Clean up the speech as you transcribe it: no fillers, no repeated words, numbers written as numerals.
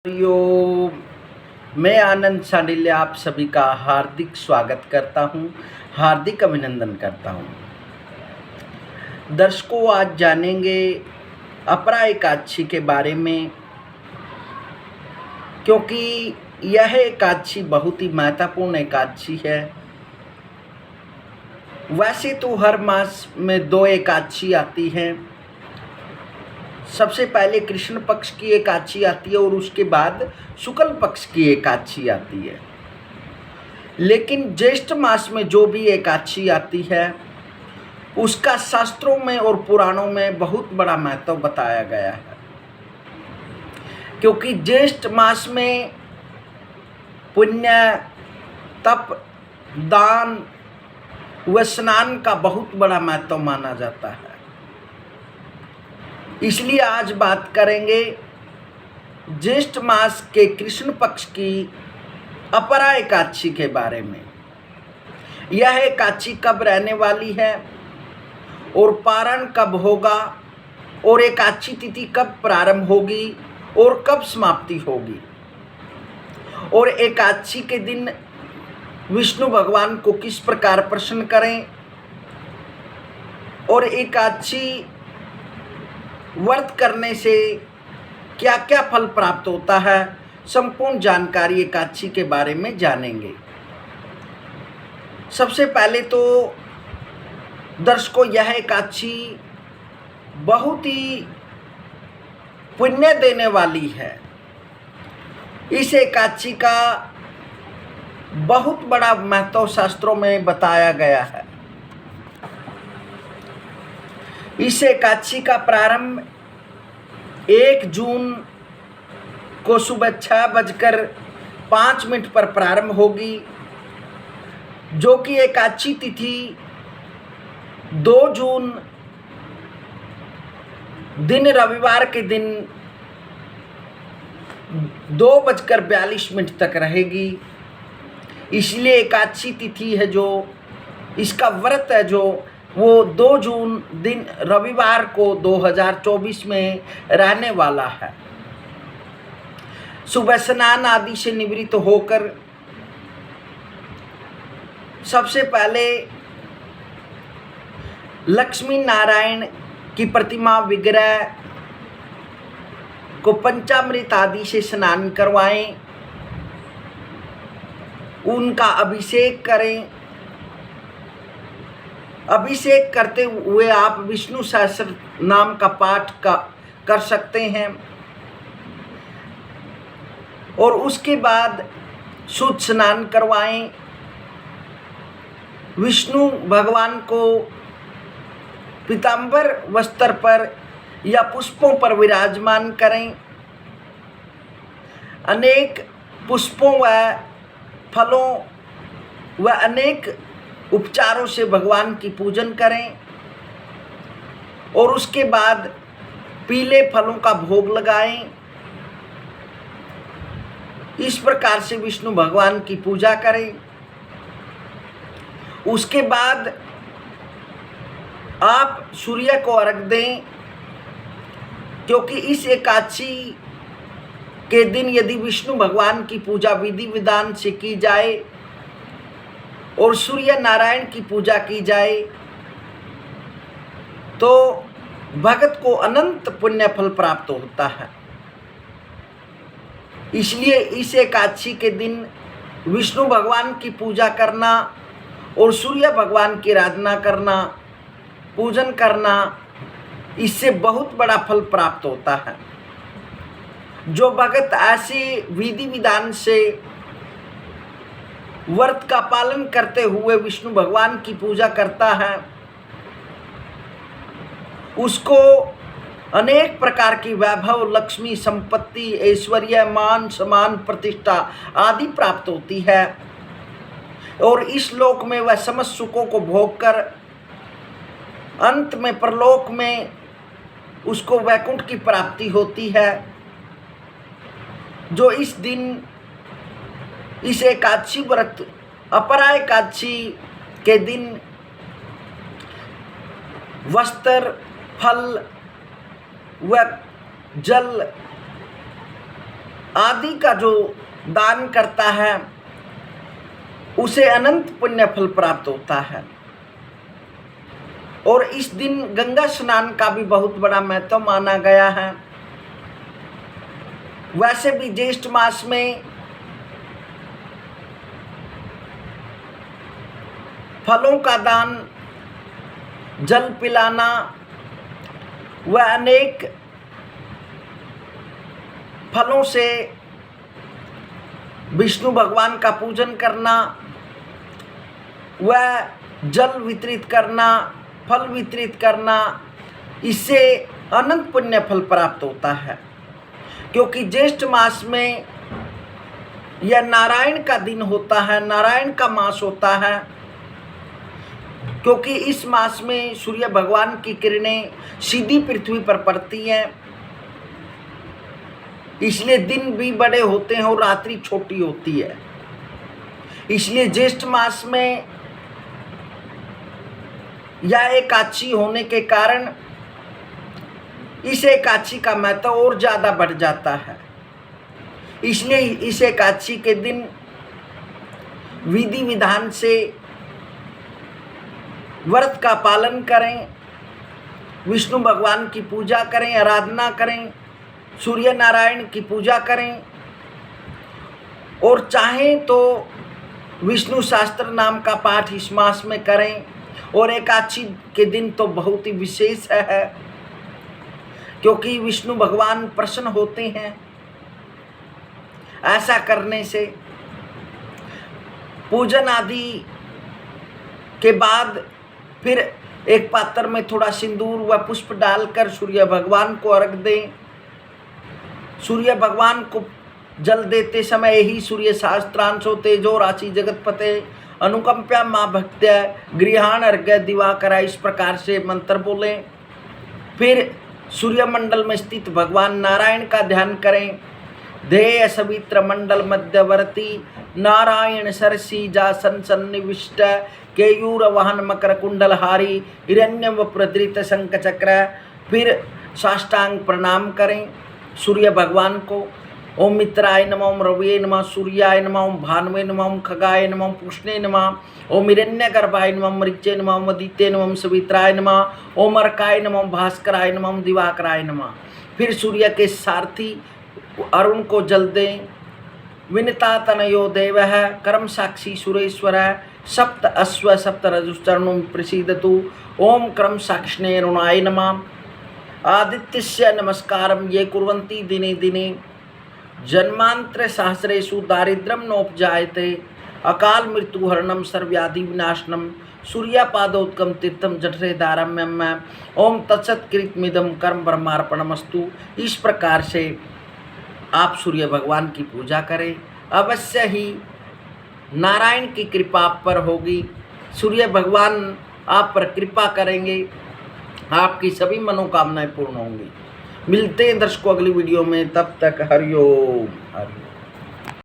यो मैं आनंद सांडिल्य आप सभी का हार्दिक स्वागत करता हूं, हार्दिक अभिनंदन करता हूं। दर्शकों, आज जानेंगे अपरा एकादशी के बारे में, क्योंकि यह एकादशी बहुत ही महत्वपूर्ण एकादशी है। वैसे तो हर मास में 2 एकादशी आती हैं। सबसे पहले कृष्ण पक्ष की एकादशी आती है और उसके बाद शुक्ल पक्ष की एकादशी आती है। लेकिन ज्येष्ठ मास में जो भी एकादशी आती है उसका शास्त्रों में और पुराणों में बहुत बड़ा महत्व बताया गया है, क्योंकि ज्येष्ठ मास में पुण्य, तप, दान व स्नान का बहुत बड़ा महत्व माना जाता है। इसलिए आज बात करेंगे ज्येष्ठ मास के कृष्ण पक्ष की अपरा एकादशी के बारे में। यह एकादशी कब रहने वाली है और पारण कब होगा और एकादशी तिथि कब प्रारंभ होगी और कब समाप्ति होगी, और एकादशी के दिन विष्णु भगवान को किस प्रकार प्रसन्न करें और एकादशी व्रत करने से क्या क्या फल प्राप्त होता है, संपूर्ण जानकारी एकादशी के बारे में जानेंगे। सबसे पहले तो दर्शकों, यह एकादशी बहुत ही पुण्य देने वाली है। इस एकादशी का बहुत बड़ा महत्व शास्त्रों में बताया गया है। इस एकादशी का प्रारंभ 1 जून को सुबह 6:05 पर प्रारंभ होगी, जो कि एकादशी तिथि 2 जून दिन रविवार के दिन 2:42 तक रहेगी। इसलिए एकादशी तिथि है जो इसका व्रत है जो वो 2 जून दिन रविवार को 2024 में रहने वाला है। सुबह स्नान आदि से निवृत्त होकर सबसे पहले लक्ष्मी नारायण की प्रतिमा विग्रह को पंचामृत आदि से स्नान करवाएं, उनका अभिषेक करें। अभिषेक करते हुए आप विष्णु सहस्त्र नाम का पाठ कर सकते हैं, और उसके बाद शुद्ध स्नान करवाएं। विष्णु भगवान को पीतांबर वस्त्र पर या पुष्पों पर विराजमान करें। अनेक पुष्पों व फलों व अनेक उपचारों से भगवान की पूजन करें, और उसके बाद पीले फलों का भोग लगाएं। इस प्रकार से विष्णु भगवान की पूजा करें। उसके बाद आप सूर्य को अर्घ दें, क्योंकि इस एकादशी के दिन यदि विष्णु भगवान की पूजा विधि विधान से की जाए और सूर्य नारायण की पूजा की जाए तो भगत को अनंत पुण्य फल प्राप्त होता है। इसलिए इस एकादशी के दिन विष्णु भगवान की पूजा करना और सूर्य भगवान की आराधना करना, पूजन करना, इससे बहुत बड़ा फल प्राप्त होता है। जो भगत ऐसे विधि विधान से व्रत का पालन करते हुए विष्णु भगवान की पूजा करता है, उसको अनेक प्रकार की वैभव, लक्ष्मी, संपत्ति, ऐश्वर्य, मान, सम्मान, प्रतिष्ठा आदि प्राप्त होती है, और इस लोक में वह समस्त सुखों को भोग कर अंत में परलोक में उसको वैकुंठ की प्राप्ति होती है। जो इस दिन इस एकादशी व्रत अपरा एकादशी के दिन वस्त्र, फल व जल आदि का जो दान करता है उसे अनंत पुण्य फल प्राप्त होता है। और इस दिन गंगा स्नान का भी बहुत बड़ा महत्व माना गया है। वैसे भी ज्येष्ठ मास में फलों का दान, जल पिलाना व अनेक फलों से विष्णु भगवान का पूजन करना व जल वितरित करना, फल वितरित करना, इससे अनंत पुण्य फल प्राप्त होता है। क्योंकि ज्येष्ठ मास में यह नारायण का दिन होता है, नारायण का मास होता है। क्योंकि इस मास में सूर्य भगवान की किरणें सीधी पृथ्वी पर पड़ती हैं, इसलिए दिन भी बड़े होते हैं और रात्रि छोटी होती है। इसलिए ज्येष्ठ मास में यह एकादशी होने के कारण इस एकादशी का महत्व और ज़्यादा बढ़ जाता है। इसलिए इस एकादशी के दिन विधि विधान से व्रत का पालन करें, विष्णु भगवान की पूजा करें, आराधना करें, सूर्य नारायण की पूजा करें और चाहें तो विष्णु शास्त्र नाम का पाठ इस मास में करें। और एकादशी के दिन तो बहुत ही विशेष है, क्योंकि विष्णु भगवान प्रसन्न होते हैं। ऐसा करने से पूजन आदि के बाद फिर एक पात्र में थोड़ा सिंदूर व पुष्प डालकर सूर्य भगवान को अर्घ दें। सूर्य भगवान को जल देते समय यही सूर्य सहस्त्रांशो तेजो राशि जगतपते अनुकंप्या माँ भक्त्या गृहाण अर्घ्य दिवाकरा, इस प्रकार से मंत्र बोलें। फिर सूर्यमंडल में स्थित भगवान नारायण का ध्यान करें। ध्येय सवित्र मंडल मध्यवर्ती नारायण सरसी जासन सन्निविष्ट केयूर वाहन मकर कुंडल हारी हिरण्यव प्रदृत शंख चक्र। फिर साष्टांग प्रणाम करें सूर्य भगवान को। ओम मित्राय नमः, ओम रविये नमः, सूर्याय नमः, ओम भानुवे नमः, ओम खगाय नमः, ओम पुष्णे नमः, ओम हिरण्यगर्भाय नमः, ओम ऋचे नमः, ओम आदित्ये नमः, ओम सवित्राय नमः, ओम अर्काय नमः, ओम भास्कराय नमः, ओम दिवाकराय नमः। फिर सूर्य के सारथी अरुण को जल दें। विनिता तनयो देवः कर्म साक्षी सुरेश्वर सप्त अश्व सप्त रजुश्चरणों प्रसीदतु। ओम क्रम साक्षिणे अरुणाय नमः। आदित्यस्य नमस्कारं ये कुर्वन्ति दिने दिने जन्मांतर सहस्रेषु दारिद्र्यं नोपजायते अकाल मृत्युहरणं सर्वव्याधि विनाशनम सूर्यापादोत्कम तीर्थम जठरे दारम्यम। ओम तत्सत्कृतमिदं कर्म ब्रह्मार्पणमस्तु। इस प्रकार से आप सूर्य भगवान की पूजा करें, अवश्य ही नारायण की कृपा आप पर होगी। सूर्य भगवान आप पर कृपा करेंगे, आपकी सभी मनोकामनाएं पूर्ण होंगी। मिलते हैं दर्शकों अगली वीडियो में, तब तक हरिओम हरिओम।